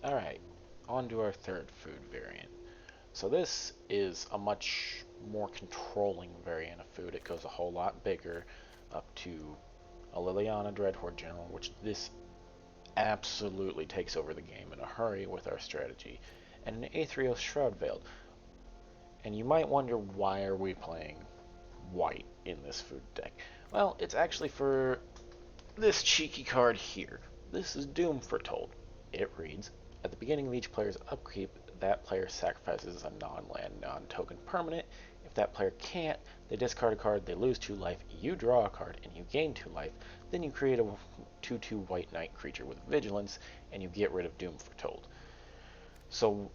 Alright, on to our third food variant. So this is a much more controlling variant of food. It goes a whole lot bigger, up to a Liliana Dreadhorde General, which this absolutely takes over the game in a hurry with our strategy, and an Aetherios Shroud Veiled. And you might wonder, why are we playing white in this food deck? Well, it's actually for this cheeky card here. This is Doom Foretold. It reads, at the beginning of each player's upkeep, that player sacrifices a non-land, non-token permanent. If that player can't, they discard a card, they lose 2 life, you draw a card, and you gain 2 life. Then you create a 2/2 white knight creature with vigilance, and you get rid of Doom Foretold. So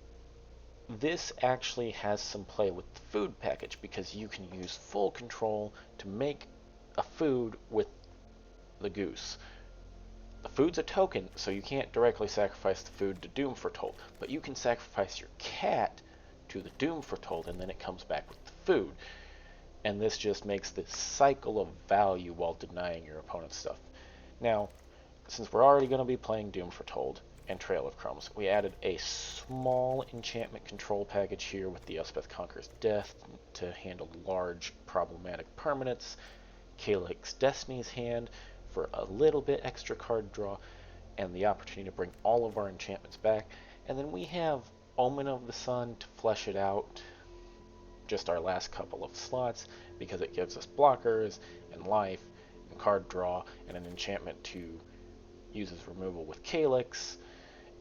this actually has some play with the food package, because you can use full control to make a food with the goose. The food's a token, so you can't directly sacrifice the food to Doom Foretold, but you can sacrifice your cat to the Doom Foretold, and then it comes back with the food. And this just makes this cycle of value while denying your opponent's stuff. Now, since we're already going to be playing Doom Foretold and Trail of Crumbs, we added a small enchantment control package here with the Elspeth Conqueror's Death to handle large problematic permanents, Calyx Destiny's Hand for a little bit extra card draw, and the opportunity to bring all of our enchantments back. And then we have Omen of the Sun to flesh it out, just our last couple of slots, because it gives us blockers and life and card draw and an enchantment to use as removal with Calyx,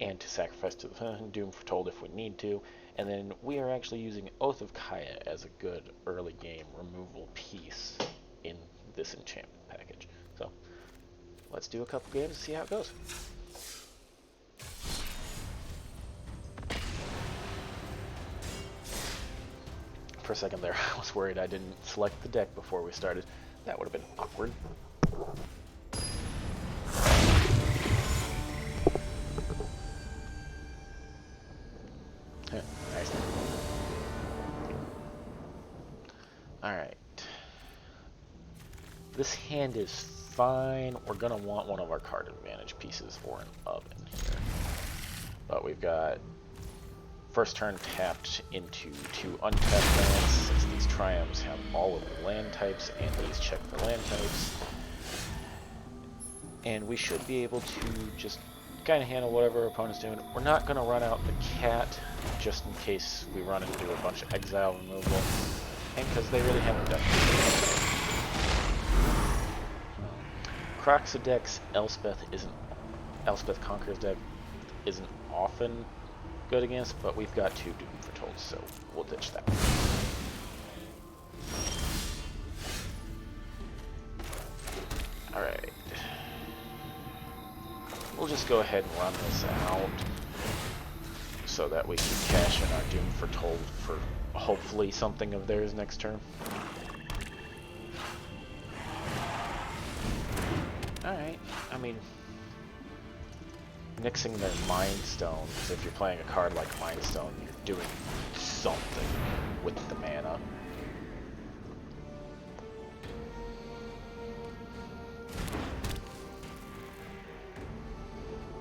and to sacrifice to the Doom Foretold if we need to. And then we are actually using Oath of Kaya as a good early game removal piece in this enchantment package. So let's do a couple games and see how it goes. For a second there, I was worried I didn't select the deck before we started. That would have been awkward. Nice. Alright. This hand is fine. We're going to want one of our card advantage pieces or an oven here. But we've got first turn tapped into 2 untapped lands, since these triumphs have all of the land types and these check for land types. And we should be able to just kind of handle whatever our opponent's doing. We're not going to run out the cat, just in case we run into a bunch of exile removal, and because they really haven't done anything. Croxa decks, Elspeth Conqueror's deck isn't often good against, but we've got 2 Doom Foretold, so we'll ditch that one. Alright. We'll just go ahead and run this out so that we can cash in our Doom Foretold for hopefully something of theirs next turn. Alright, I mean, nixing their Mind Stone, because if you're playing a card like Mind Stone, you're doing something with the mana.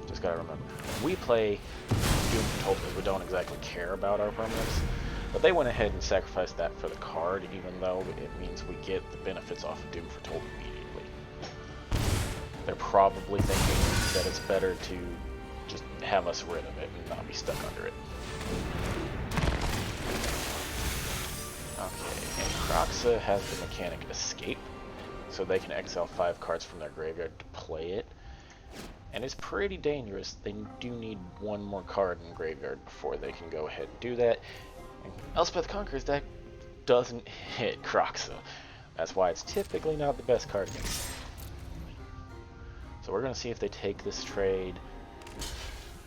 Just gotta remember, we play Doom Foretold because we don't exactly care about our permanents, but they went ahead and sacrificed that for the card, even though it means we get the benefits off of Doom Foretold immediately. They're probably thinking that it's better to just have us rid of it and not be stuck under it. Okay, and Croxa has the mechanic Escape, so they can exile 5 cards from their graveyard to play it. And it's pretty dangerous. They do need 1 more card in graveyard before they can go ahead and do that. And Elspeth Conqueror's deck doesn't hit Croxa. That's why it's typically not the best card against. So we're going to see if they take this trade.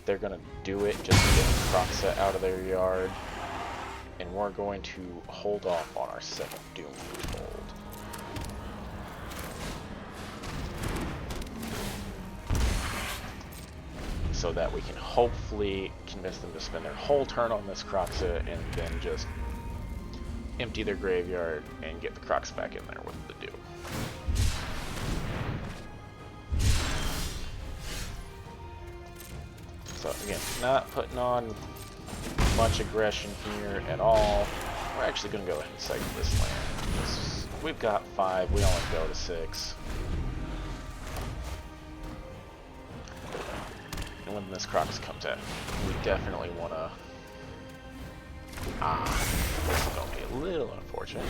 They're going to do it just to get Croxa out of their yard. And we're going to hold off on our second Doom Foretold. So that we can hopefully convince them to spend their whole turn on this Croxa and then just empty their graveyard and get the Crocs back in there with the Doom. So again, not putting on much aggression here at all. We're actually going to go ahead and cycle this land. We've got 5, we only go to 6. And when this Crocs comes in, we definitely want to... this is going to be a little unfortunate.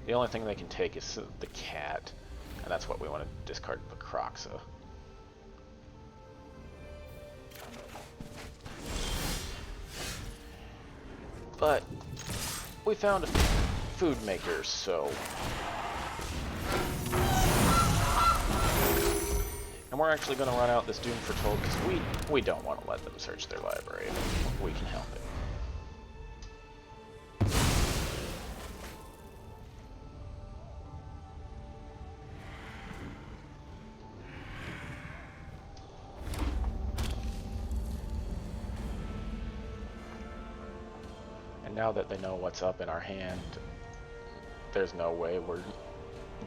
The only thing they can take is the cat, and that's what we want to discard the Croxa. But we found a food maker, so... And we're actually going to run out this Doom Foretold because we don't want to let them search their library if we can help it. Now that they know what's up in our hand, there's no way we're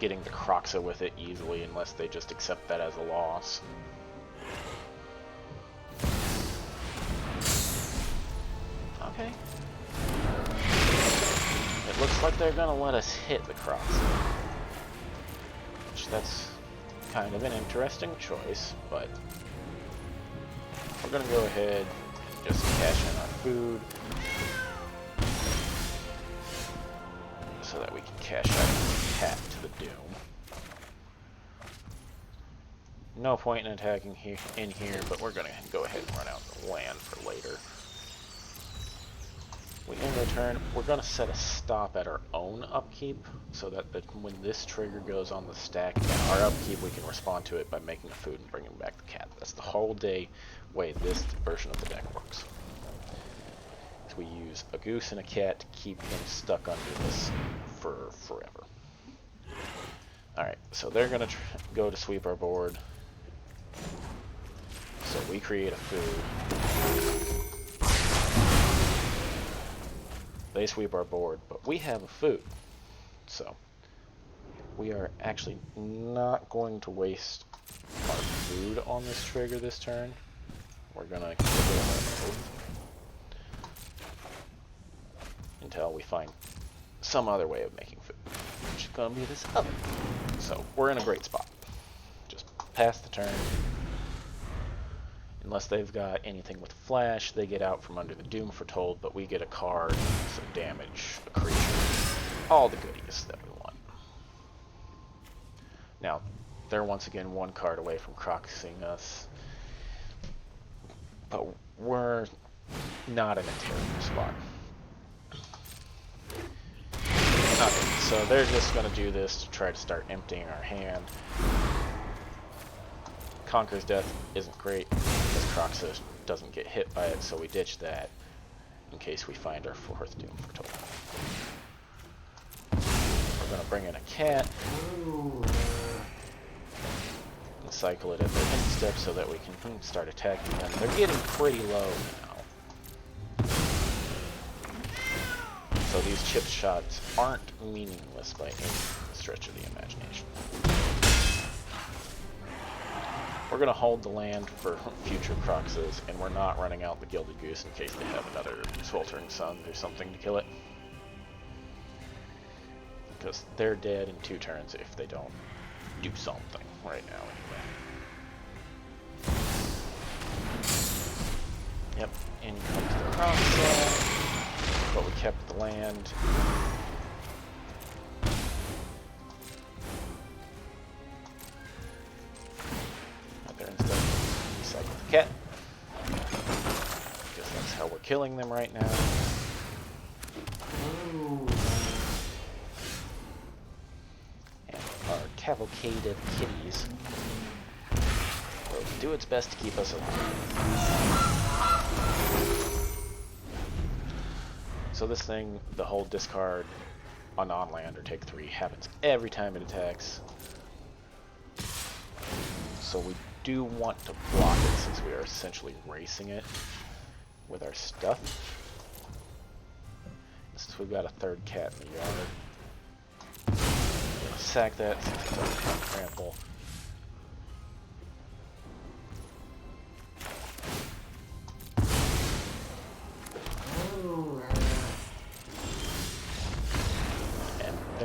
getting the Croxa with it easily unless they just accept that as a loss. Okay. It looks like they're gonna let us hit the Croxa. Which that's kind of an interesting choice, but we're gonna go ahead and just cash in our food. So that we can cash out the cat to the Doom. No point in attacking in here, but we're going to go ahead and run out the land for later. In return, we're going to set a stop at our own upkeep, so that when this trigger goes on the stack and our upkeep, we can respond to it by making a food and bringing back the cat. That's the whole day way this version of the deck works. We use a goose and a cat to keep them stuck under this for forever. Alright, so they're going to go to sweep our board. So we create a food. They sweep our board, but we have a food. So we are actually not going to waste our food on this trigger this turn. We're going to keep it on our move until we find some other way of making food, which is going to be this oven. So we're in a great spot. Just pass the turn. Unless they've got anything with flash, they get out from under the Doom Foretold, but we get a card, some damage, a creature, all the goodies that we want. Now, they're once again one card away from Croxing us, but we're not in a terrible spot. Okay, so they're just going to do this to try to start emptying our hand. Conqueror's Death isn't great because Croxa doesn't get hit by it, so we ditch that in case we find our 4th Doom Foretold. We're going to bring in a cat and cycle it at their end step so that we can start attacking them. They're getting pretty low now. So these chip shots aren't meaningless by any stretch of the imagination. We're going to hold the land for future Croxes, and we're not running out the Gilded Goose in case they have another Sweltering Sun or something to kill it. Because they're dead in 2 turns if they don't do something right now anyway. Yep, in comes the Croxa. But we kept the land. Right there instead. Cycle the cat. Guess that's how we're killing them right now. And our cavalcade of kitties will do its best to keep us alive. So this thing, the whole discard on on-land or take 3 happens every time it attacks. So we do want to block it since we are essentially racing it with our stuff. Since we've got a 3rd cat in the yard. I'm gonna sack that since it doesn't have trample.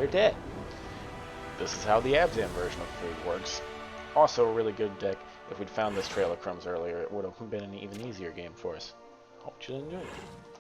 they're dead. This is how the Abzan version of food works. Also a really good deck. If we'd found this Trail of Crumbs earlier, it would have been an even easier game for us. Hope you enjoyed it.